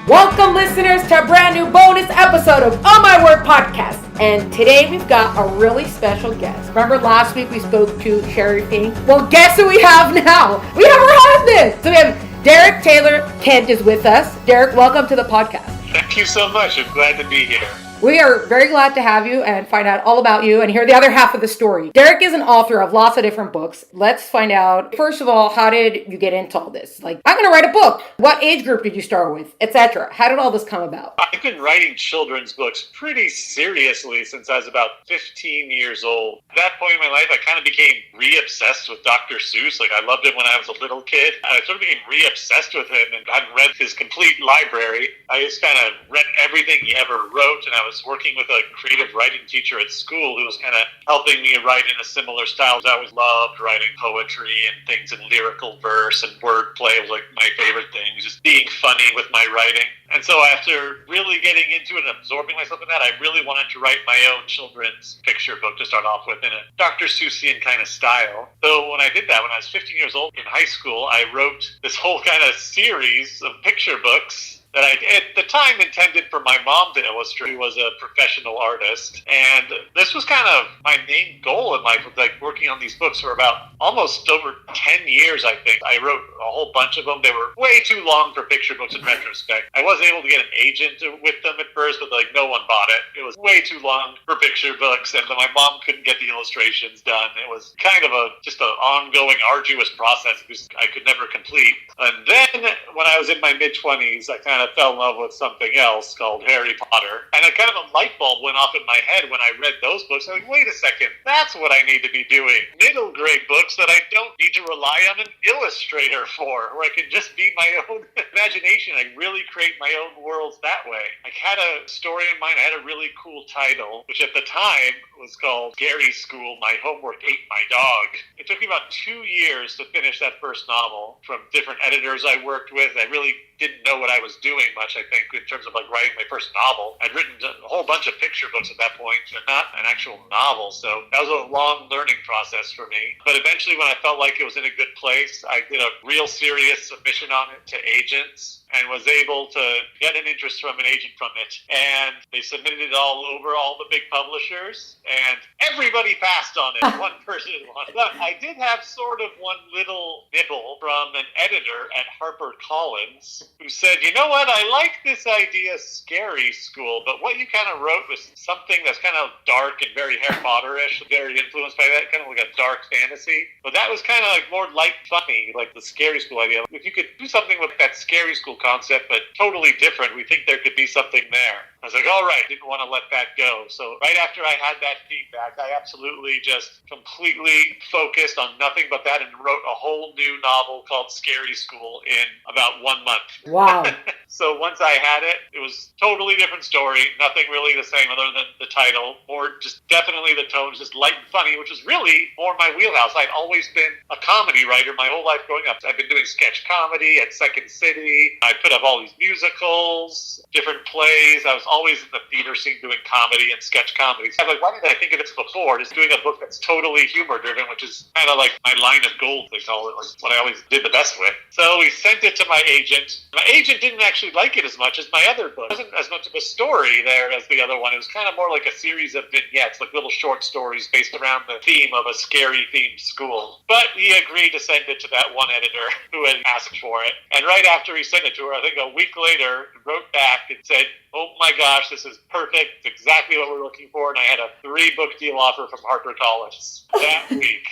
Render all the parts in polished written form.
Welcome, listeners, to a brand new bonus episode of Oh My Word podcast. And today we've got a really special guest. Remember last week we spoke to Sheri Fink? Well, guess who we have now? We have her husband. So we have Derek Taylor Kent is with us. Derek, welcome to the podcast. Thank you so much. I'm glad to be here. We are very glad to have you and find out all about you and hear the other half of the story. Derek is an author of lots of different books. Let's find out, first of all, how did you get into all this? Like, I'm going to write a book. What age group did you start with, etc.? How did all this come about? I've been writing children's books pretty seriously since I was about 15 years old. At that point in my life, I kind of became re-obsessed with Dr. Seuss. Like, I loved him when I was a little kid. I sort of became re-obsessed with him and hadn't read his complete library. I just kind of read everything he ever wrote, and I was working with a creative writing teacher at school who was kind of helping me write in a similar style. I always loved writing poetry and things in lyrical verse, and wordplay was like my favorite thing, just being funny with my writing. And so after really getting into it and absorbing myself in that, I really wanted to write my own children's picture book to start off with in a Dr. Seussian kind of style. So when I did that, when I was 15 years old in high school, I wrote this whole kind of series of picture books that I, at the time, intended for my mom to illustrate, who was a professional artist. And this was kind of my main goal in life, like working on these books for about almost over 10 years, I think. I wrote a whole bunch of them. They were way too long for picture books in retrospect. I was able to get an agent with them at first, but no one bought it. It was way too long for picture books, and my mom couldn't get the illustrations done. It was kind of just an ongoing, arduous process because I could never complete. And then when I was in my mid-20s, I kind of fell in love with something else called Harry Potter. And a kind of a light bulb went off in my head when I read those books. I was like, wait a second, that's what I need to be doing. Middle grade books that I don't need to rely on an illustrator for, where I can just be my own imagination. I really create my own worlds that way. I had a story in mind. I had a really cool title, which at the time was called Scary School, My Homework Ate My Dog. It took me about 2 years to finish that first novel from different editors I worked with. I really didn't know what I was doing much, I think, in terms of writing my first novel. I'd written a whole bunch of picture books at that point, but not an actual novel. So that was a long learning process for me. But eventually, when I felt like it was in a good place, I did a real serious submission on it to agents and was able to get an interest from an agent from it. And they submitted it all over all the big publishers, and everybody passed on it. One person won. But I did have sort of one little nibble from an editor at HarperCollins who said, you know what, I like this idea, Scary School, but what you kind of wrote was something that's kind of dark and very Harry Potter-ish, very influenced by that, kind of like a dark fantasy. But that was kind of more light funny, like the Scary School idea. If you could do something with that Scary School concept, but totally different, we think there could be something there. I was like, all right, didn't want to let that go. So right after I had that feedback, I absolutely just completely focused on nothing but that and wrote a whole new novel called Scary School in about 1 month. Wow. So once I had it, it was totally different story, nothing really the same other than the title, or just definitely the tone, just light and funny, which was really more my wheelhouse. I'd always been a comedy writer my whole life growing up. I've been doing sketch comedy at Second City. I put up all these musicals, different plays. I was always in the theater scene doing comedy and sketch comedy. So I'm like, why didn't I think of this before? Just doing a book that's totally humor-driven, which is kind of like my line of gold, they call it, like what I always did the best with. So we sent it to my agent. My agent didn't actually like it as much as my other book. It wasn't as much of a story there as the other one. It was kind of more like a series of vignettes, like little short stories based around the theme of a scary-themed school. But he agreed to send it to that one editor who had asked for it. And right after he sent it to her, I think a week later, wrote back and said, oh my gosh, this is perfect. It's exactly what we're looking for. And I had a 3-book deal offer from HarperCollins that week.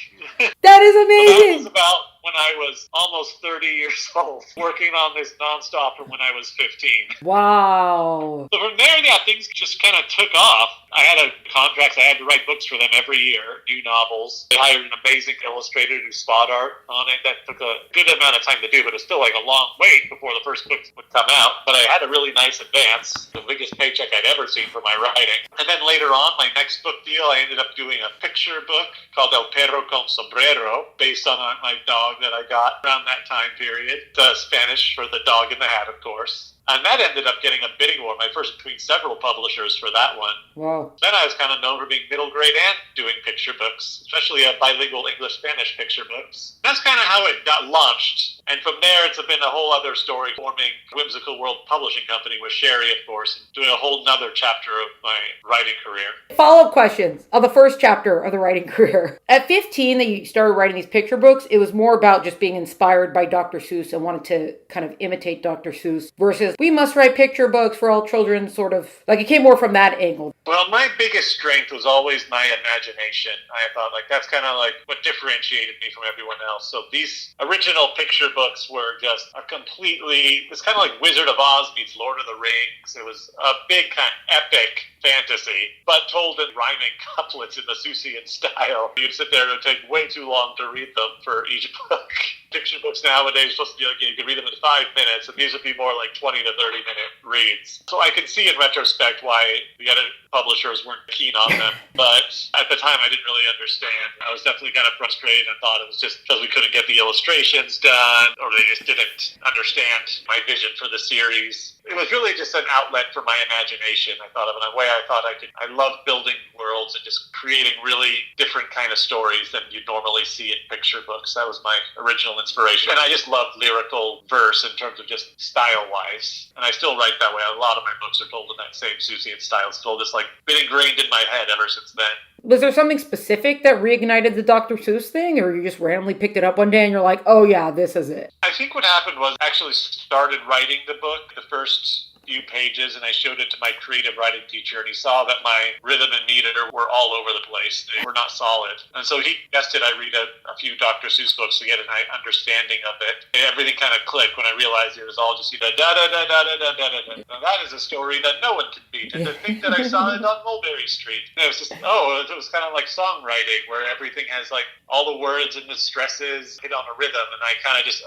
That is amazing. So that was about when I was almost 30 years old, working on this nonstop from when I was 15. Wow. So from there, yeah, things just kind of took off. I had a contract. I had to write books for them every year, new novels. They hired an amazing illustrator to do spot art on it. That took a good amount of time to do, but it was still a long wait before the first book would come out. But I had a really nice advance, the biggest paycheck I'd ever seen for my writing. And then later on, my next book deal, I ended up doing a picture book called El Perro con Sombrero, based on my dog that I got around that time period. Spanish for the dog in the hat, of course. And that ended up getting a bidding war, my first between several publishers for that one. Wow. Then I was kind of known for being middle grade and doing picture books, especially bilingual English-Spanish picture books. That's kind of how it got launched. And from there, it's been a whole other story, forming Whimsical World Publishing Company with Sheri, of course, and doing a whole nother chapter of my writing career. Follow-up questions of the first chapter of the writing career. At 15, that you started writing these picture books, it was more about just being inspired by Dr. Seuss and wanted to kind of imitate Dr. Seuss versus we must write picture books for all children, sort of like it came more from that angle. Well, my biggest strength was always my imagination. I thought like that's kind of like what differentiated me from everyone else. So these original picture books were just a completely, it's kind of like Wizard of Oz meets Lord of the Rings. It was a big kind of epic fantasy, but told in rhyming couplets in the Seussian style. You'd sit there and it would take way too long to read them for each book. Picture books nowadays are supposed to be like, you can read them in 5 minutes, and these would be more like 20 to 30 minute reads. So I can see in retrospect why the other publishers weren't keen on them, but at the time I didn't really understand. I was definitely kind of frustrated and thought it was just because we couldn't get the illustrations done, or they just didn't understand my vision for the series. It was really just an outlet for my imagination. I thought of it in a way I love building worlds and just creating really different kind of stories than you'd normally see in picture books. That was my original inspiration. And I just love lyrical verse in terms of just style-wise. And I still write that way. A lot of my books are told in that same Seussian style. It's still just like been ingrained in my head ever since then. Was there something specific that reignited the Dr. Seuss thing, or you just randomly picked it up one day and you're like, oh yeah, this is it? I think what happened was I actually started writing the book, the first few pages, and I showed it to my creative writing teacher, and he saw that my rhythm and meter were all over the place. They were not solid. And so he suggested I read a few Dr. Seuss books to get an understanding of it. And everything kind of clicked when I realized it was all just da-da-da-da-da-da-da-da. Now that is a story that no one can beat. And to think that I saw it on Mulberry Street. And it was just, it was kind of like songwriting, where everything has like all the words and the stresses hit on a rhythm. And I kind of just,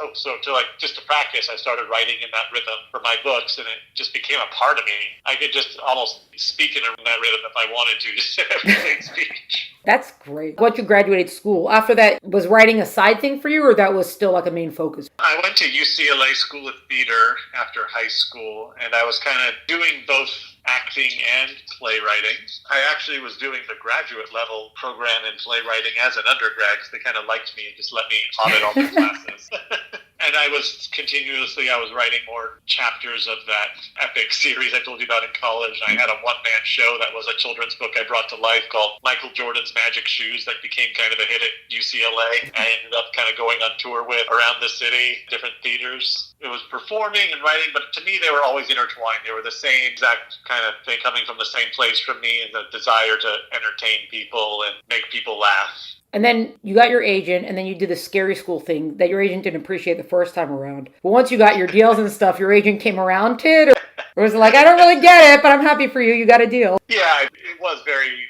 just to practice, I started writing in that rhythm for my books, and it just became a part of me. I could just almost speak in that rhythm if I wanted to, just everything speech. That's great. Once you graduated school, after that, was writing a side thing for you, or that was still like a main focus? I went to UCLA School of Theater after high school, and I was kind of doing both acting and playwriting. I actually was doing the graduate level program in playwriting as an undergrad because they kind of liked me and just let me audit all the classes. And I was writing more chapters of that epic series I told you about in college. I had a one-man show that was a children's book I brought to life called Michael Jordan's Magic Shoes that became kind of a hit at UCLA. I ended up kind of going on tour with around the city, different theaters. It was performing and writing, but to me they were always intertwined. They were the same exact kind of thing, coming from the same place from me, and the desire to entertain people and make people laugh. And then you got your agent, and then you did the scary school thing that your agent didn't appreciate the first time around. But once you got your deals and stuff, your agent came around to it? Or was it like, I don't really get it, but I'm happy for you, you got a deal? Yeah, it was very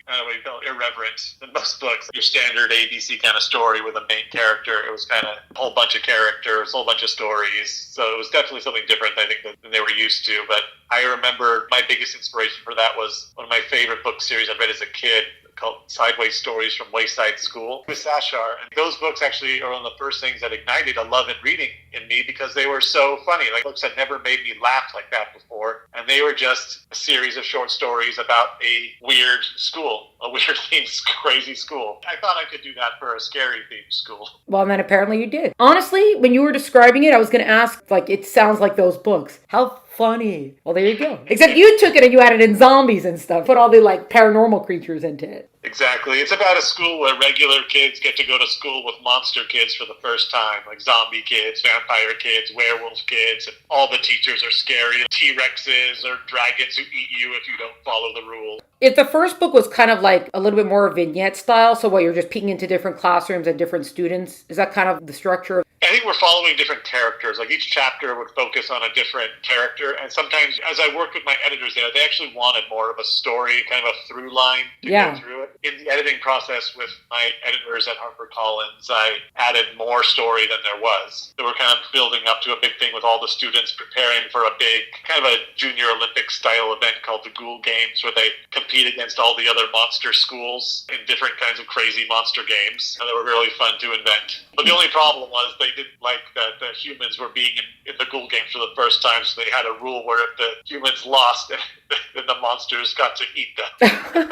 irreverent in most books. Your standard ABC kind of story with a main character. It was kind of a whole bunch of characters, a whole bunch of stories. So it was definitely something different, I think, than they were used to. But I remember my biggest inspiration for that was one of my favorite book series I read as a kid, called Sideways Stories from Wayside School with Sashar. And those books actually are one of the first things that ignited a love in reading in me because they were so funny. Like, books had never made me laugh like that before. And they were just a series of short stories about a weird school, a weird themed crazy school. I thought I could do that for a scary themed school. Well, and then apparently you did. Honestly, when you were describing it, I was going to ask, like, it sounds like those books. How funny. Well, there you go. Except you took it and you added in zombies and stuff. Put all the, like, paranormal creatures into it. Exactly. It's about a school where regular kids get to go to school with monster kids for the first time, like zombie kids, vampire kids, werewolf kids, and all the teachers are scary. T-Rexes or dragons who eat you if you don't follow the rules. If the first book was kind of like a little bit more vignette style, so what, you're just peeking into different classrooms and different students, is that kind of the structure? I think we're following different characters. Like, each chapter would focus on a different character, and sometimes as I worked with my editors there, they actually wanted more of a story, kind of a through line to go through it. in the editing process with my editors at HarperCollins, I added more story than there was. So we're kind of building up to a big thing with all the students preparing for a big, kind of a junior Olympic style event called the Ghoul Games, where they compete against all the other monster schools in different kinds of crazy monster games. And they were really fun to invent. But the only problem was they didn't like that the humans were being in the Ghoul Games for the first time, so they had a rule where if the humans lost, then the monsters got to eat them.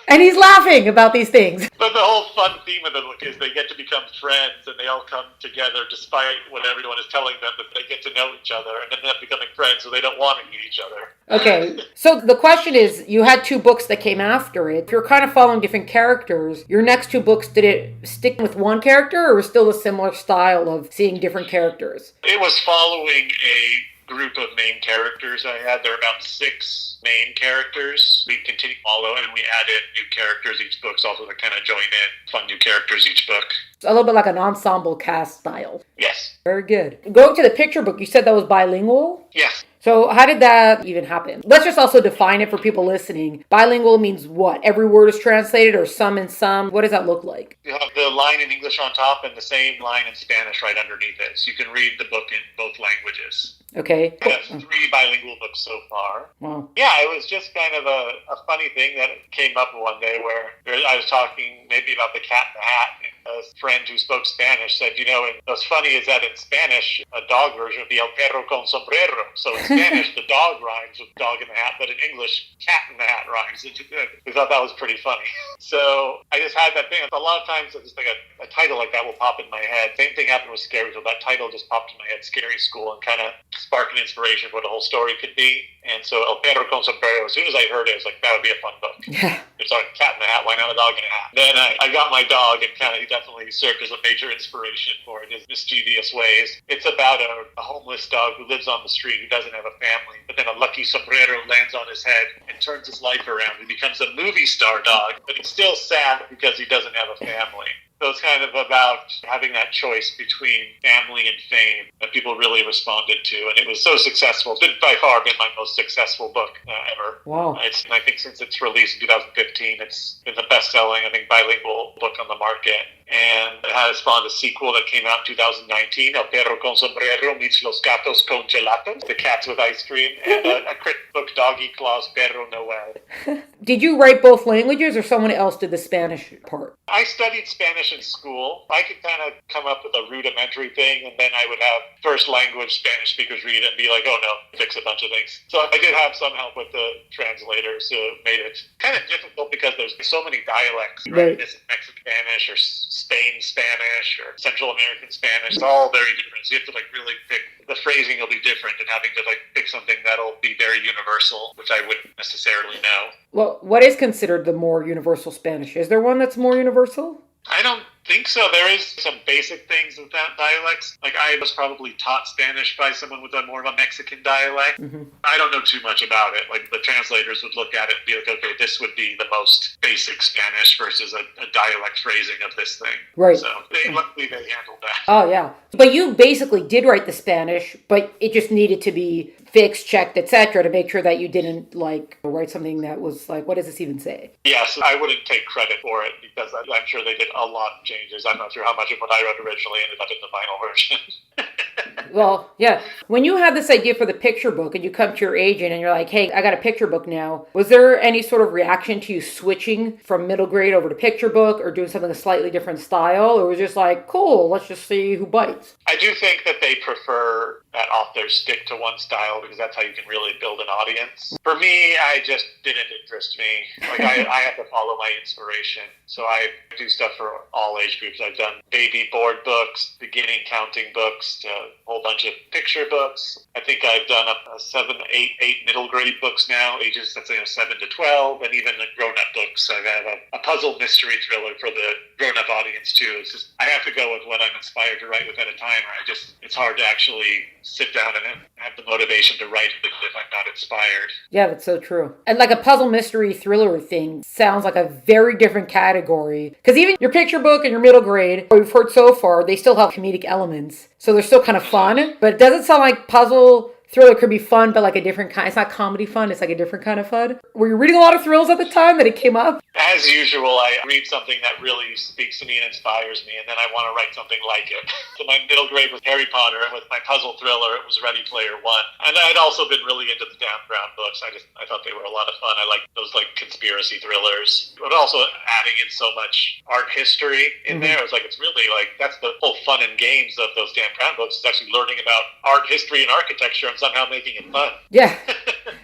And he's laughing about these things. But the whole fun theme of the book is they get to become friends, and they all come together despite what everyone is telling them, that they get to know each other and end up becoming friends, so they don't want to eat each other. Okay, so the question is, you had 2 books that came after it. If you're kind of following different characters, your next 2 books, did it stick with one character, or was still a similar style of seeing different characters? It was following a group of main characters I had. There were about 6 main characters. We continued to follow, and we added new characters each book, so also to kind of join in fun new characters each book. A little bit like an ensemble cast style. Yes. Very good. Going to the picture book, you said that was bilingual? Yes. So how did that even happen? Let's just also define it for people listening. Bilingual means what? Every word is translated, or some and some? What does that look like? You have the line in English on top and the same line in Spanish right underneath it. So you can read the book in both languages. Okay. I have 3 bilingual books so far. Wow. Yeah, it was just kind of a funny thing that came up one day where I was talking maybe about the Cat in the Hat, and a friend who spoke Spanish said, and what's funny is that in Spanish, a dog version would be El Perro con Sombrero. So in Spanish, the dog rhymes with dog in the hat, but in English, Cat in the Hat rhymes. We thought that was pretty funny. So I just had that thing. A lot of times, just like a title like that will pop in my head. Same thing happened with Scary School. That title just popped in my head, Scary School, and kind of sparked an inspiration for what the whole story could be. And so El Perro con Sombrero, as soon as I heard it, I was like, that would be a fun book. Yeah. It's like Cat in the Hat, why not a dog in a hat? Then I got my dog, and he definitely served as a major inspiration for it, his mischievous ways. It's about a homeless dog who lives on the street, who doesn't have a family, but then a lucky sombrero lands on his head and turns his life around. He becomes a movie star dog, but he's still sad because he doesn't have a family. So it's kind of about having that choice between family and fame that people really responded to. And it was so successful. It's by far been my most successful book ever. Wow. And I think since its release in 2015, it's been the best-selling, bilingual book on the market. And it has spawned a sequel that came out in 2019, El Perro con Sombrero meets Los Gatos con Gelato, The Cats with Ice Cream, and a crit book, Doggy Claws Perro Noel. Did you write both languages, or someone else did the Spanish part? I studied Spanish in school. I could kind of come up with a rudimentary thing, and then I would have first language Spanish speakers read it and be like, oh no, fix a bunch of things. So I did have some help with the translators who made it kind of difficult because there's so many dialects, right? This is Mexican Spanish or Spain Spanish or Central American Spanish. It's all very different. So you have to really pick, the phrasing will be different, and having to pick something that'll be very universal, which I wouldn't necessarily know. Well, what is considered the more universal Spanish? Is there one that's more universal? I don't think so. There is some basic things with that dialects. I was probably taught Spanish by someone with more of a Mexican dialect. Mm-hmm. I don't know too much about it. The translators would look at it and be like, okay, this would be the most basic Spanish versus a dialect phrasing of this thing. Right. So luckily they handled that. Oh, yeah. But you basically did write the Spanish, but it just needed to be fixed, checked, etc., to make sure that you didn't write something that was what does this even say? Yes, I wouldn't take credit for it because I'm sure they did a lot of changes. I'm not sure how much of what I wrote originally ended up in the final version. Well, yeah. When you had this idea for the picture book and you come to your agent and you're like, hey, I got a picture book now, was there any sort of reaction to you switching from middle grade over to picture book or doing something a slightly different style? Or was it just cool, let's just see who bites? I do think that they prefer that authors stick to one style because that's how you can really build an audience. For me, I just didn't interest me. I have to follow my inspiration. So I do stuff for all age groups. I've done baby board books, beginning counting books, a whole bunch of picture books. I think I've done up 7, 8 middle grade books now, ages 7 to 12, and even the grown-up books. I have a puzzle mystery thriller for the grown-up audience too. It's just I have to go with what I'm inspired to write with at a time. It's hard to actually sit down and have the motivation to write if I'm not inspired. Yeah, that's so true. And a puzzle mystery thriller thing sounds like a very different category. Because even your picture book and your middle grade, what we've heard so far, they still have comedic elements. So they're still kind of fun. But it doesn't sound like puzzle thriller could be fun, but like a different kind. It's not comedy fun. It's like a different kind of fun. Were you reading a lot of thrills at the time that it came up? As usual, I read something that really speaks to me and inspires me, and then I want to write something like it. So my middle grade was Harry Potter, and with my puzzle thriller, it was Ready Player One. And I'd also been really into the Dan Brown books. I thought they were a lot of fun. I liked those like conspiracy thrillers, but also adding in so much art history in there. It's like, it's really like, that's the whole fun and games of those Dan Brown books, is actually learning about art history and architecture and somehow making it fun. Yeah.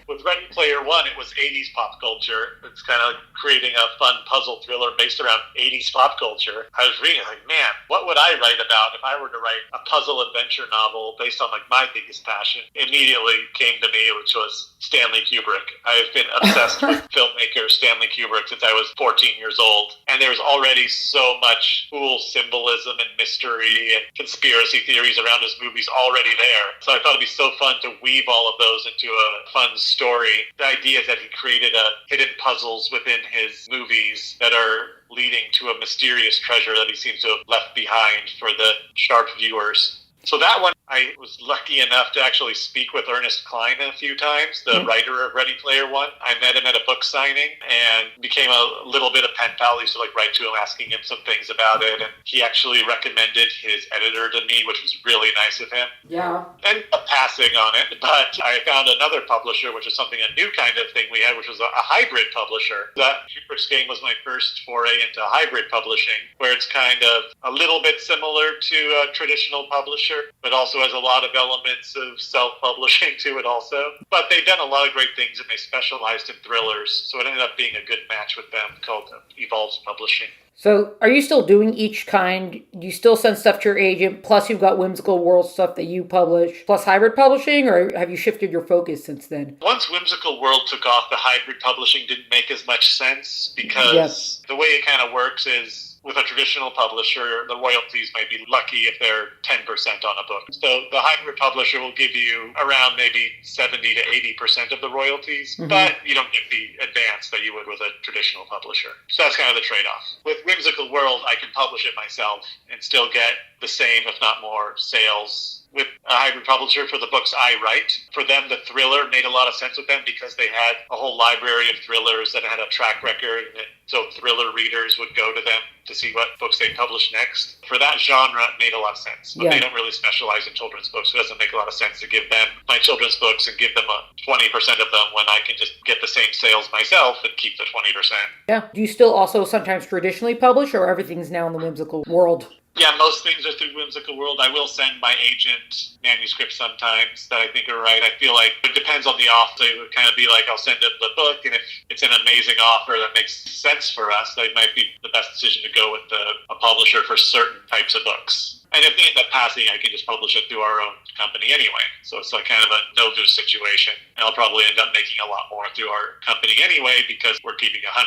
With Ready Player One, it was 80s pop culture. It's kind of creating a fun puzzle thriller based around 80s pop culture. I was reading, like, man, what would I write about if I were to write a puzzle adventure novel based on like my biggest passion? Immediately came to me, which was Stanley Kubrick. I have been obsessed with filmmaker Stanley Kubrick since I was 14 years old. And there was already so much cool symbolism and mystery and conspiracy theories around his movies already there. So I thought it'd be so fun to weave all of those into a fun story. The idea is that he created hidden puzzles within his movies that are leading to a mysterious treasure that he seems to have left behind for the sharp viewers. So that one, I was lucky enough to actually speak with Ernest Cline a few times, the writer of Ready Player One. I met him at a book signing and became a little bit of pen pal. I used to like write to him, asking him some things about it. And he actually recommended his editor to me, which was really nice of him. Yeah. And passing on it. But I found another publisher, which is something, a new kind of thing we had, which was a hybrid publisher. That Kubrick's Game was my first foray into hybrid publishing, where it's kind of a little bit similar to a traditional publisher, but also has a lot of elements of self-publishing to it also. But they've done a lot of great things, and they specialized in thrillers, so it ended up being a good match with them, called Evolves Publishing. So are you still doing each kind? Do you still send stuff to your agent, plus you've got Whimsical World stuff that you publish, plus hybrid publishing, or have you shifted your focus since then? Once Whimsical World took off, the hybrid publishing didn't make as much sense, because the way it kind of works is, with a traditional publisher, the royalties might be lucky if they're 10% on a book. So the hybrid publisher will give you around maybe 70 to 80% of the royalties, but you don't get the advance that you would with a traditional publisher. So that's kind of the trade-off. With Whimsical World, I can publish it myself and still get the same, if not more, sales. With a hybrid publisher for the books I write, for them the thriller made a lot of sense with them because they had a whole library of thrillers that had a track record, and so thriller readers would go to them to see what books they publish next. For that genre, it made a lot of sense. But they don't really specialize in children's books, so it doesn't make a lot of sense to give them my children's books and give them 20% of them when I can just get the same sales myself and keep the 20%. Yeah. Do you still also sometimes traditionally publish, or everything's now in the Whimsical World? Yeah, most things are through Whimsical World. I will send my agent manuscripts sometimes that I think are right. I feel like it depends on the offer. It would kind of be like, I'll send them the book, and if it's an amazing offer that makes sense for us, that might be the best decision to go with a publisher for certain types of books. And if they end up passing, I can just publish it through our own company anyway. So it's like kind of a no-lose situation. And I'll probably end up making a lot more through our company anyway, because we're keeping 100%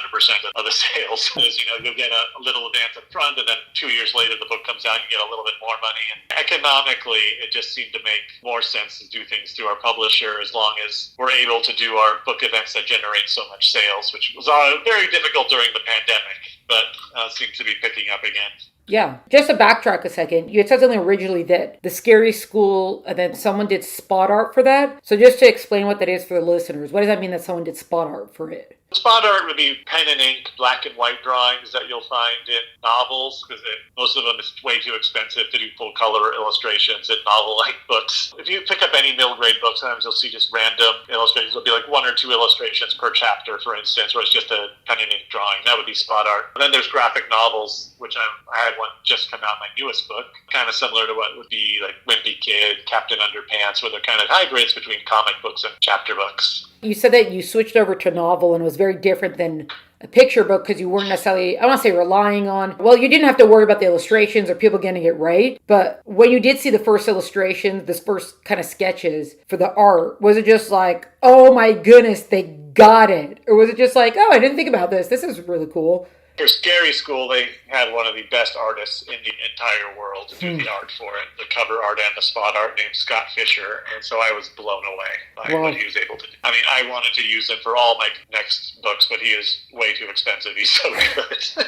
of the sales. Because, you'll get a little advance up front, and then 2 years later, the book comes out, you get a little bit more money. And economically, it just seemed to make more sense to do things through our publisher, as long as we're able to do our book events that generate so much sales, which was very difficult during the pandemic, but seems to be picking up again. Yeah. Just to backtrack a second, you had said something originally that the Scary School, and then someone did spot art for that. So just to explain what that is for the listeners, what does that mean that someone did spot art for it? Spot art would be pen and ink, black and white drawings that you'll find in novels, because most of them is way too expensive to do full color illustrations in novel-like books. If you pick up any middle grade book, sometimes you'll see just random illustrations. It'll be like 1 or 2 illustrations per chapter, for instance, where it's just a pen and ink drawing. That would be spot art. And then there's graphic novels, which I had one just come out, my newest book, kind of similar to what would be like Wimpy Kid, Captain Underpants, where they're kind of hybrids between comic books and chapter books. You said that you switched over to novel and it was very different than a picture book because you weren't necessarily, I don't want to say relying on, well, you didn't have to worry about the illustrations or people getting it right. But when you did see the first illustrations, this first kind of sketches for the art, was it just like, oh my goodness, they got it? Or was it just like, oh, I didn't think about this. This is really cool. For Scary School, they had one of the best artists in the entire world to do the art for it, the cover art and the spot art, named Scott Fisher, and so I was blown away by what he was able to do. I mean, I wanted to use him for all my next books, but he is way too expensive. He's so good.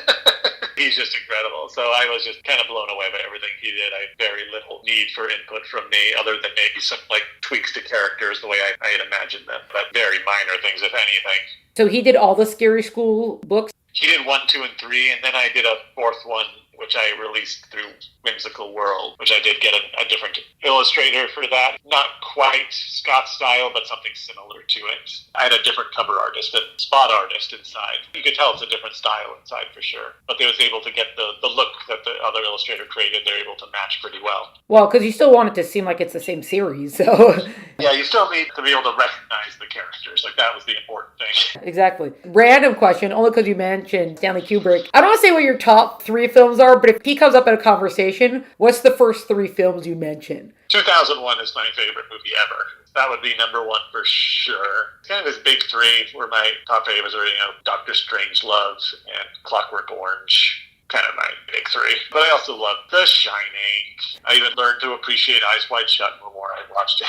He's just incredible. So I was just kind of blown away by everything he did. I had very little need for input from me, other than maybe some like tweaks to characters the way I had imagined them, but very minor things, if anything. So he did all the Scary School books? He did 1, 2, and 3, and then I did a fourth one, which I released through Whimsical World, which I did get a different illustrator for that. Not quite Scott style, but something similar to it. I had a different cover artist and spot artist inside. You could tell it's a different style inside for sure. But they was able to get the look that the other illustrator created, they're able to match pretty well. Well, because you still want it to seem like it's the same series, so... Yeah, you still need to be able to recognize the characters. Like, that was the important thing. Exactly. Random question, only because you mentioned Stanley Kubrick. I don't want to say what your top 3 films are, but if he comes up in a conversation, what's the first 3 films you mention? 2001 is my favorite movie ever. That would be number 1 for sure. Kind of his big 3 were my top favorites are, Doctor Strangelove and Clockwork Orange. Kind of my big 3. But I also love The Shining. I even learned to appreciate Eyes Wide Shut the more I watched it.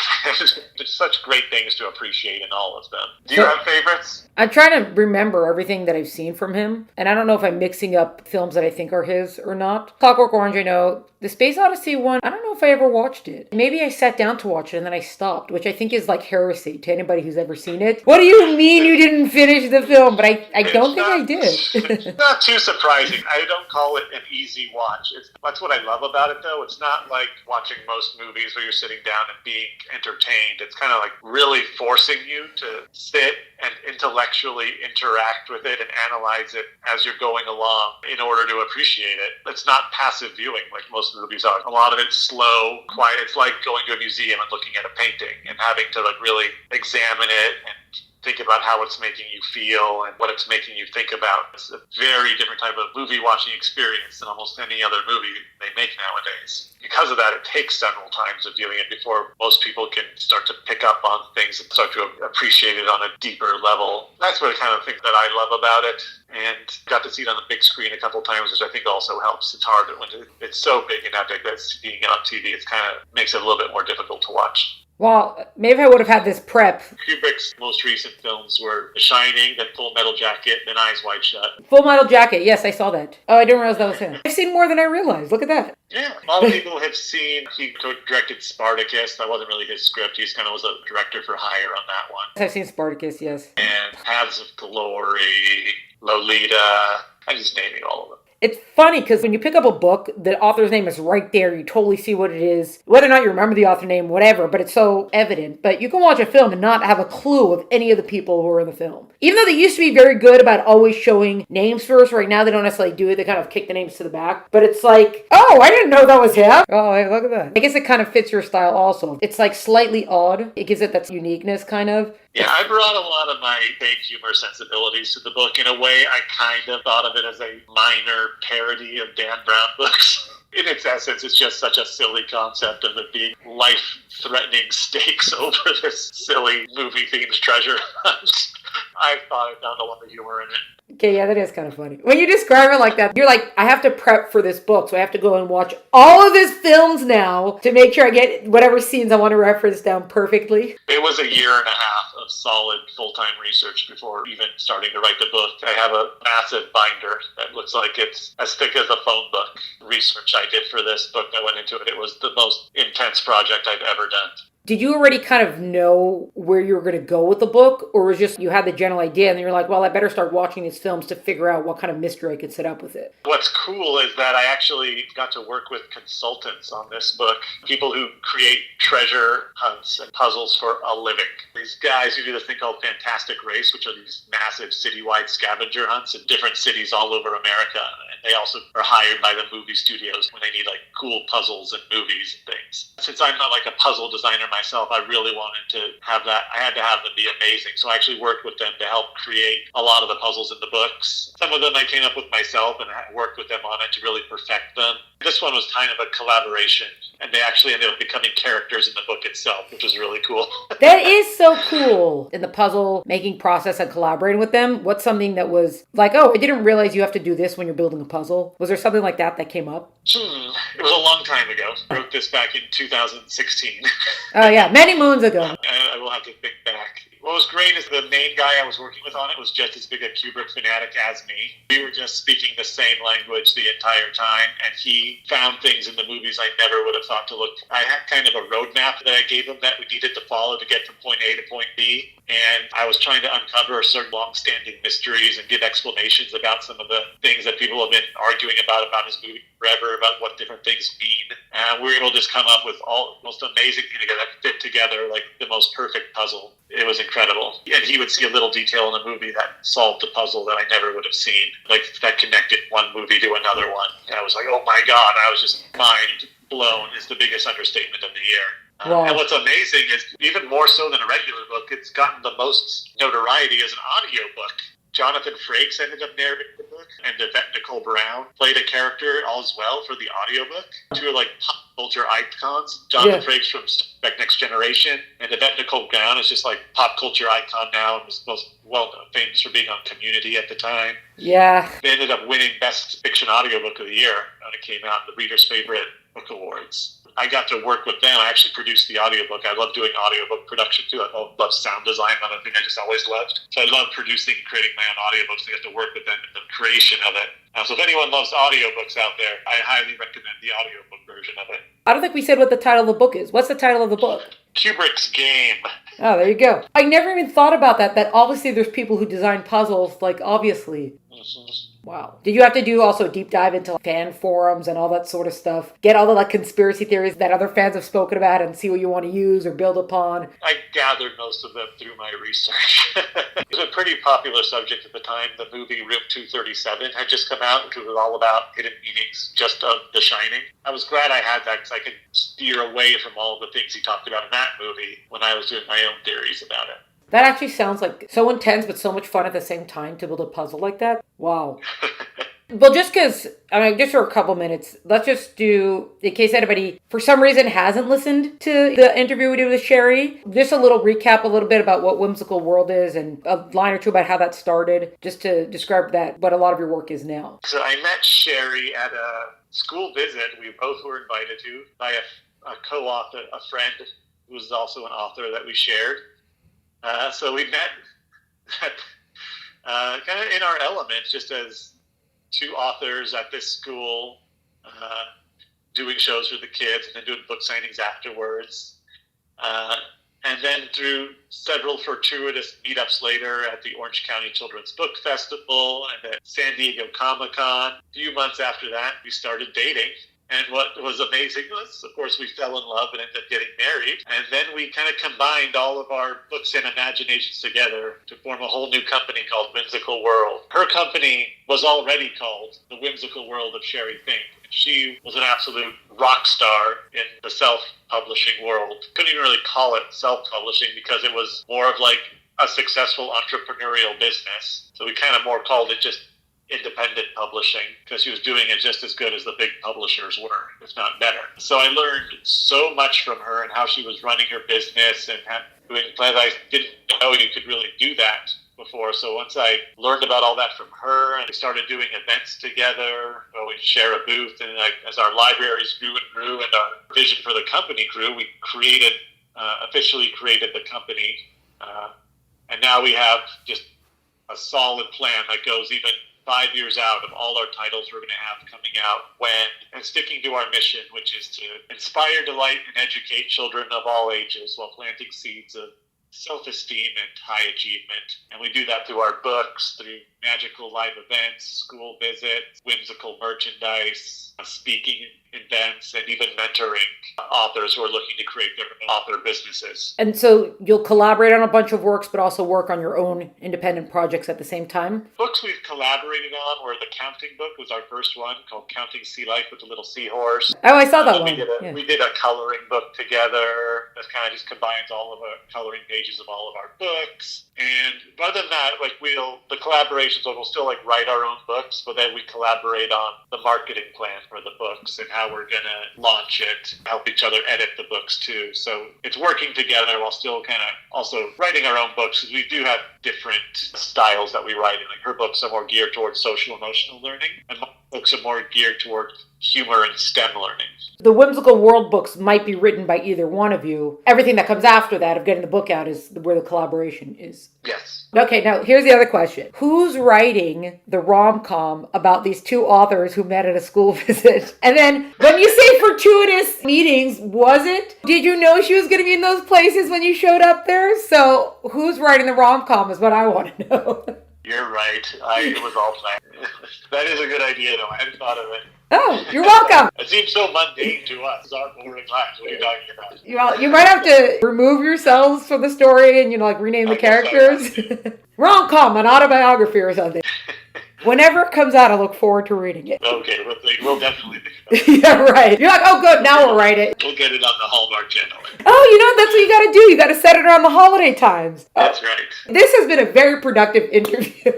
There's such great things to appreciate in all of them. Do you have favorites? I'm trying to remember everything that I've seen from him, and I don't know if I'm mixing up films that I think are his or not. Clockwork Orange, I know. The Space Odyssey one, I don't know if I ever watched it. Maybe I sat down to watch it and then I stopped, which I think is like heresy to anybody who's ever seen it. What do you mean you didn't finish the film? But I don't think I did. It's not too surprising. I don't call it an easy watch. That's what I love about it, though. It's not like watching most movies where you're sitting down and being entertained. It's kind of like really forcing you to sit and intellectually interact with it and analyze it as you're going along in order to appreciate it. It's not passive viewing like most movies are. A lot of it's slow, quiet. It's like going to a museum and looking at a painting and having to like really examine it and think about how it's making you feel and what it's making you think about. It's a very different type of movie watching experience than almost any other movie they make nowadays. Because of that, it takes several times of viewing it before most people can start to pick up on things and start to appreciate it on a deeper level. That's what kind of thing that I love about it. And got to see it on the big screen a couple times, which I think also helps. It's hard when it's so big and epic that seeing it on TV, it kind of makes it a little bit more difficult to watch. Well, maybe if I would have had this prep. Kubrick's most recent films were The Shining, then Full Metal Jacket, then Eyes Wide Shut. Full Metal Jacket, yes, I saw that. Oh, I didn't realize that was him. I've seen more than I realized. Look at that. Yeah, a lot of people have seen, he directed Spartacus. That wasn't really his script. He kind of was a director for hire on that one. I've seen Spartacus, yes. And Paths of Glory, Lolita. I'm just naming all of them. It's funny because when you pick up a book, the author's name is right there. You totally see what it is. Whether or not you remember the author name, whatever, but it's so evident. But you can watch a film and not have a clue of any of the people who are in the film. Even though they used to be very good about always showing names first, right now they don't necessarily do it. They kind of kick the names to the back. But it's like, oh, I didn't know that was him. Oh, hey, look at that. I guess it kind of fits your style also. It's like slightly odd. It gives it that uniqueness kind of. Yeah, I brought a lot of my vague humor sensibilities to the book. In a way, I kind of thought of it as a minor parody of Dan Brown books. In its essence, it's just such a silly concept of it being life-threatening stakes over this silly movie-themed treasure hunt. I thought I found a lot of humor in it. Okay, yeah, that is kind of funny. When you describe it like that, you're like, I have to prep for this book, so I have to go and watch all of his films now to make sure I get whatever scenes I want to reference down perfectly. It was a year and a half of solid full-time research before even starting to write the book. I have a massive binder that looks like it's as thick as a phone book. Research I did for this book that went into it. It was the most intense project I've ever done. Did you already kind of know where you were going to go with the book? Or was just you had the general idea and you're like, well, I better start watching these films to figure out what kind of mystery I could set up with it? What's cool is that I actually got to work with consultants on this book. People who create treasure hunts and puzzles for a living. These guys who do this thing called Fantastic Race, which are these massive citywide scavenger hunts in different cities all over America. And they also are hired by the movie studios when they need like cool puzzles and movies and things. Since I'm not like a puzzle designer myself, I really wanted to have that. I had to have them be amazing. So I actually worked with them to help create a lot of the puzzles in the books. Some of them I came up with myself and I worked with them on it to really perfect them. This one was kind of a collaboration, and they actually ended up becoming characters in the book itself, which was really cool. That is so cool. In the puzzle making process and collaborating with them, what's something that was like, oh, I didn't realize you have to do this when you're building a puzzle? Was there something like that came up? It was a long time ago. I wrote this back in 2016. Oh, yeah, many moons ago. I will have to think back. What was great is the main guy I was working with on it was just as big a Kubrick fanatic as me. We were just speaking the same language the entire time, and he found things in the movies I never would have thought to look. I had kind of a roadmap that I gave him that we needed to follow to get from point A to point B, and I was trying to uncover certain long-standing mysteries and give explanations about some of the things that people have been arguing about his movie forever, about what different things mean. And we were able to just come up with all the most amazing thing that fit together like the most perfect puzzle. It was incredible. And he would see a little detail in a movie that solved the puzzle that I never would have seen, like that connected one movie to another one. And I was like, oh my God, I was just mind blown is the biggest understatement of the year. Wow. And what's amazing is, even more so than a regular book, it's gotten the most notoriety as an audiobook. Jonathan Frakes ended up narrating the book, and Yvette Nicole Brown played a character all as well for the audiobook. Two are like pop culture icons. Jonathan Frakes from Star Trek Next Generation, and Yvette Nicole Brown is just like pop culture icon now and was most famous for being on Community at the time. Yeah. They ended up winning Best Fiction Audiobook of the Year when it came out in the Reader's Favorite Book Awards. I got to work with them. I actually produced the audiobook. I love doing audiobook production too. I love sound design, another thing I just always loved. So I love producing and creating my own audiobooks. I get to work with them in the creation of it. So if anyone loves audiobooks out there, I highly recommend the audiobook version of it. I don't think we said what the title of the book is. What's the title of the book? Kubrick's Game. Oh, there you go. I never even thought about that obviously there's people who design puzzles, like obviously. Mm-hmm. Wow. Did you have to do also a deep dive into fan forums and all that sort of stuff? Get all the like conspiracy theories that other fans have spoken about and see what you want to use or build upon? I gathered most of them through my research. It was a pretty popular subject at the time. The movie Room 237 had just come out, which was all about hidden meanings just of The Shining. I was glad I had that because I could steer away from all the things he talked about in that movie when I was doing my own theories about it. That actually sounds like so intense, but so much fun at the same time to build a puzzle like that. Wow. Well, just because, just for a couple minutes, let's just do, in case anybody, for some reason, hasn't listened to the interview we did with Sheri, just a little recap, a little bit about what Whimsical World is and a line or two about how that started, just to describe that, what a lot of your work is now. So I met Sheri at a school visit we both were invited to by a co-author, a friend who was also an author that we shared. So we met kind of in our element, just as two authors at this school, doing shows for the kids and then doing book signings afterwards. And then through several fortuitous meetups later at the Orange County Children's Book Festival and at San Diego Comic-Con. A few months after that, we started dating. And what was amazing was, of course, we fell in love and ended up getting married. And then we kind of combined all of our books and imaginations together to form a whole new company called Whimsical World. Her company was already called The Whimsical World of Sheri Fink. She was an absolute rock star in the self-publishing world. Couldn't even really call it self-publishing because it was more of like a successful entrepreneurial business. So we kind of more called it just independent publishing because she was doing it just as good as the big publishers were, if not better. So I learned so much from her and how she was running her business and doing plans. I didn't know you could really do that before. So once I learned about all that from her and we started doing events together, we'd share a booth, and like as our libraries grew and grew and our vision for the company grew, we officially created the company. And now we have just a solid plan that goes even 5 years out of all our titles we're going to have coming out and sticking to our mission, which is to inspire, delight, and educate children of all ages while planting seeds of self-esteem and high achievement. And we do that through our books, through magical live events, school visits, whimsical merchandise, speaking events, and even mentoring authors who are looking to create their own author businesses. And so you'll collaborate on a bunch of works, but also work on your own independent projects at the same time? Books we've collaborated on were the Counting book was our first one, called Counting Sea Life with the Little Seahorse. Oh, I saw that one. We did a coloring book together that kind of just combines all of our coloring pages of all of our books. And other than that, the collaborations we'll still write our own books, but then we collaborate on the marketing plan for the books and how we're going to launch it, help each other edit the books too. So it's working together while still kind of also writing our own books, because we do have different styles that we write in. Her books are more geared towards social emotional learning, and my books are more geared towards humor and STEM learning. The Whimsical World books might be written by either one of you. Everything that comes after that of getting the book out is where the collaboration is. Yes. Okay, now here's the other question. Who's writing the rom-com about these two authors who met at a school visit? And then when you say fortuitous meetings, was it? Did you know she was going to be in those places when you showed up there? So who's writing the rom-com is what I want to know. You're right. It was all planned. That is a good idea, though. I hadn't thought of it. Oh, you're welcome. It seems so mundane to us. It's our boring lives. What are you talking about? You might have to remove yourselves from the story and, rename the characters. Rom-com, an autobiography or something. Whenever it comes out, I look forward to reading it. Okay, we'll definitely think about it. Yeah, right. You're like, oh, good, now we'll write it. We'll get it on the Hallmark channel. Oh, that's what you got to do. You got to set it around the holiday times. That's right. This has been a very productive interview.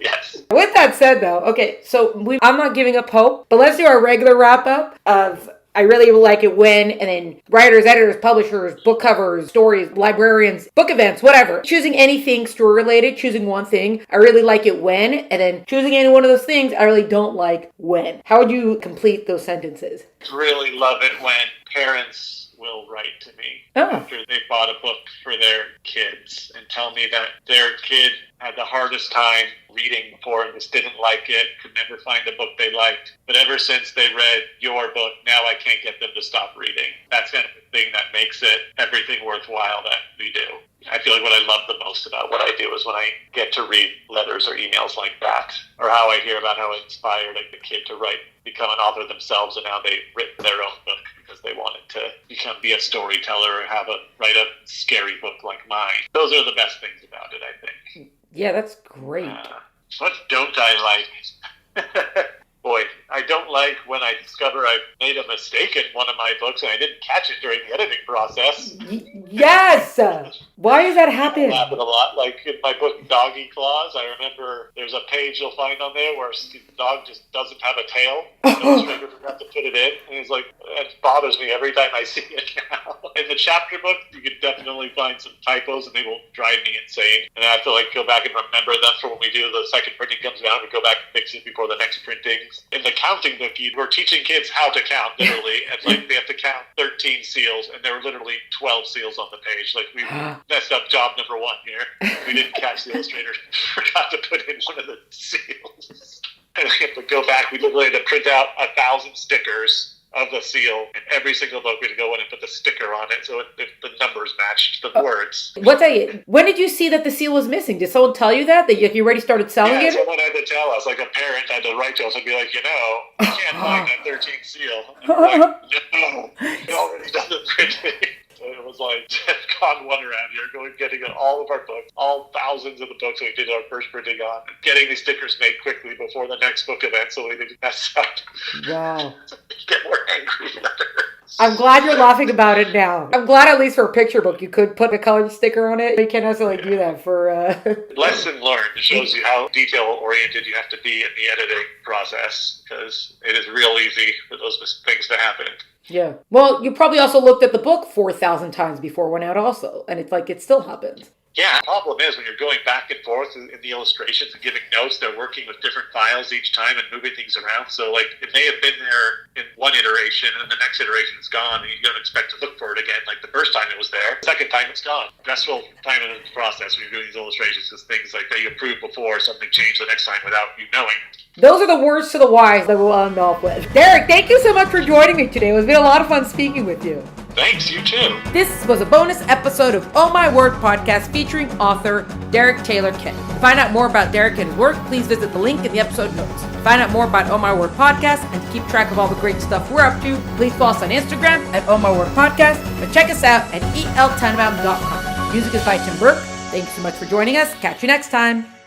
Yes. With that said, though, okay, so I'm not giving up hope, but let's do our regular wrap-up of I really like it when, and then writers, editors, publishers, book covers, stories, librarians, book events, whatever. Choosing anything story-related, choosing one thing, I really like it when, and then choosing any one of those things, I really don't like when. How would you complete those sentences? Really love it when parents will write to me after they bought a book for their kids and tell me that their kid had the hardest time reading before and just didn't like it, could never find a book they liked. But ever since they read your book, now I can't get them to stop reading. That's kind of the thing that makes it everything worthwhile that we do. I feel like what I love the most about what I do is when I get to read letters or emails like that, or how I hear about how it inspired a kid to become an author themselves, and now they've written their own book because they wanted to be a storyteller or write a scary book like mine. Those are the best things about it, I think. Yeah, that's great. What don't I like? Boy, I don't like when I discover I've made a mistake in one of my books and I didn't catch it during the editing process. Yes! Why does that happen? It happened a lot. Like in my book, Doggy Claws, I remember there's a page you'll find on there where the dog just doesn't have a tail. The illustrator forgot to put it in. And it's like, it bothers me every time I see it now. In the chapter book, you could definitely find some typos and they will drive me insane. And I have to go back and remember that for when we do the second printing comes down, we go back and fix it before the next printing. In the counting book, we're teaching kids how to count, literally. And they have to count 13 seals, and there were literally 12 seals on the page. We messed up job number one here. We didn't catch the illustrator. Forgot to put in one of the seals. And we have to go back. We literally had to print out 1,000 stickers of the seal. In every single book, we had to go in and put the sticker on it so if the numbers matched the words. When did you see that the seal was missing? Did someone tell you that you already started selling it? Yeah, someone had to tell us. Like a parent had to write to us and be like, I can't find that 13th seal. And we're like, no, it already done the printing. So it was like con one around here, getting all of our books, all thousands of the books we did our first printing on, getting these stickers made quickly before the next book event so we didn't mess up. Wow. Get more angry letters. I'm glad you're laughing about it now. I'm glad at least for a picture book you could put a colored sticker on it. You can't necessarily do that for... Lesson learned. It shows you how detail-oriented you have to be in the editing process because it is real easy for those things to happen. Yeah. Well, you probably also looked at the book 4,000 times before it went out also. And it's it still happens. Yeah, the problem is when you're going back and forth in the illustrations and giving notes, they're working with different files each time and moving things around. So, it may have been there in one iteration and the next iteration it's gone and you don't expect to look for it again. The first time it was there, the second time it's gone. Stressful time in the process when you're doing these illustrations is things that you approved before, something changed the next time without you knowing. Those are the words to the wise that we'll end off with. Derek, thank you so much for joining me today. It's been a lot of fun speaking with you. Thanks, you too. This was a bonus episode of Oh My Word podcast featuring author Derek Taylor Kent. To find out more about Derek and his work, please visit the link in the episode notes. To find out more about Oh My Word podcast and to keep track of all the great stuff we're up to, please follow us on Instagram at Oh My Word podcast, but check us out at eltenenbaum.com. Music is by Tim Burke. Thanks so much for joining us. Catch you next time.